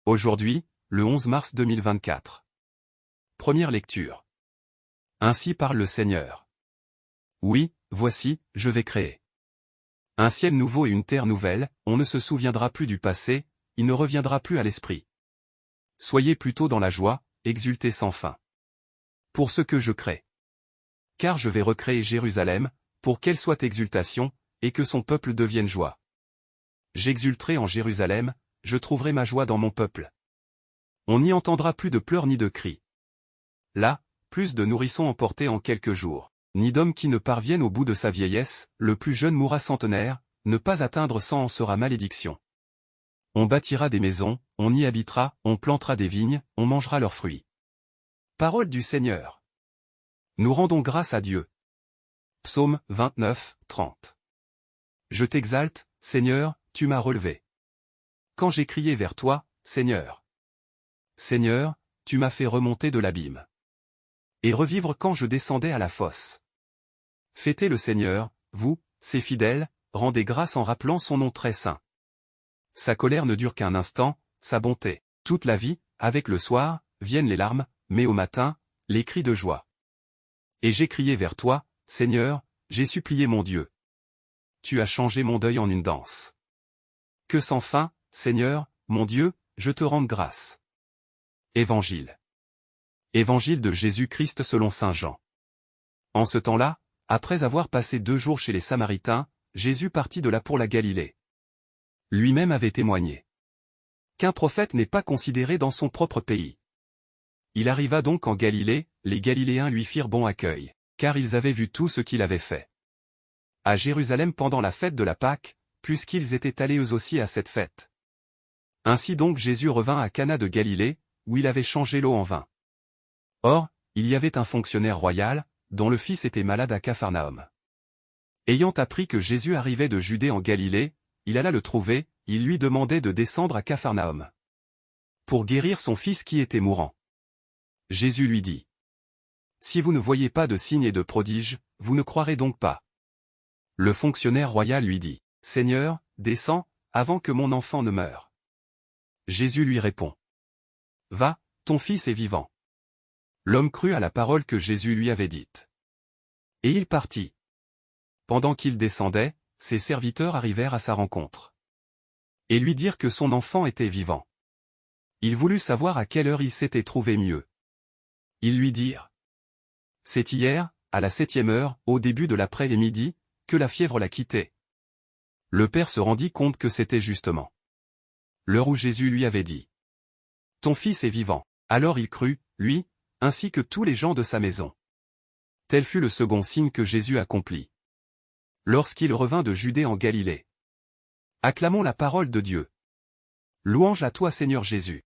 Aujourd'hui, le 11 mars 2024. Première lecture. Ainsi parle le Seigneur. Oui, voici, je vais créer un ciel nouveau et une terre nouvelle, on ne se souviendra plus du passé, il ne reviendra plus à l'esprit. Soyez plutôt dans la joie, exultez sans fin. Pour ce que je crée. Car je vais recréer Jérusalem, pour qu'elle soit exultation, et que son peuple devienne joie. J'exulterai en Jérusalem, je trouverai ma joie dans mon peuple. On n'y entendra plus de pleurs ni de cris. Là, plus de nourrissons emportés en quelques jours, ni d'homme qui ne parvienne au bout de sa vieillesse, le plus jeune mourra centenaire, ne pas atteindre 100 en sera malédiction. On bâtira des maisons, on y habitera, on plantera des vignes, on mangera leurs fruits. Parole du Seigneur. Nous rendons grâce à Dieu. Psaume 29, 30. Je t'exalte, Seigneur, tu m'as relevé. Quand j'ai crié vers toi, Seigneur. Seigneur, tu m'as fait remonter de l'abîme. Et revivre quand je descendais à la fosse. Fêtez le Seigneur, vous, ses fidèles, rendez grâce en rappelant son nom très saint. Sa colère ne dure qu'un instant, sa bonté, toute la vie, avec le soir, viennent les larmes, mais au matin, les cris de joie. Et j'ai crié vers toi, Seigneur, j'ai supplié mon Dieu. Tu as changé mon deuil en une danse. Que sans fin, Seigneur, mon Dieu, je te rende grâce. Évangile. Évangile de Jésus-Christ selon saint Jean. En ce temps-là, après avoir passé 2 jours chez les Samaritains, Jésus partit de là pour la Galilée. Lui-même avait témoigné qu'un prophète n'est pas considéré dans son propre pays. Il arriva donc en Galilée, les Galiléens lui firent bon accueil, car ils avaient vu tout ce qu'il avait fait à Jérusalem pendant la fête de la Pâque, puisqu'ils étaient allés eux aussi à cette fête. Ainsi donc Jésus revint à Cana de Galilée, où il avait changé l'eau en vin. Or, il y avait un fonctionnaire royal, dont le fils était malade à Capharnaüm. Ayant appris que Jésus arrivait de Judée en Galilée, il alla le trouver, il lui demandait de descendre à Capharnaüm pour guérir son fils qui était mourant. Jésus lui dit: Si vous ne voyez pas de signes et de prodiges, vous ne croirez donc pas. Le fonctionnaire royal lui dit: Seigneur, descends, avant que mon enfant ne meure. Jésus lui répond: Va, ton fils est vivant. L'homme crut à la parole que Jésus lui avait dite. Et il partit. Pendant qu'il descendait, ses serviteurs arrivèrent à sa rencontre et lui dirent que son enfant était vivant. Il voulut savoir à quelle heure il s'était trouvé mieux. Ils lui dirent: C'est hier, à la 7e heure, au début de l'après-midi, que la fièvre l'a quitté. Le père se rendit compte que c'était justement l'heure où Jésus lui avait dit: Ton fils est vivant. Alors il crut, lui, ainsi que tous les gens de sa maison. Tel fut le second signe que Jésus accomplit lorsqu'il revint de Judée en Galilée. Acclamons la parole de Dieu. Louange à toi Seigneur Jésus.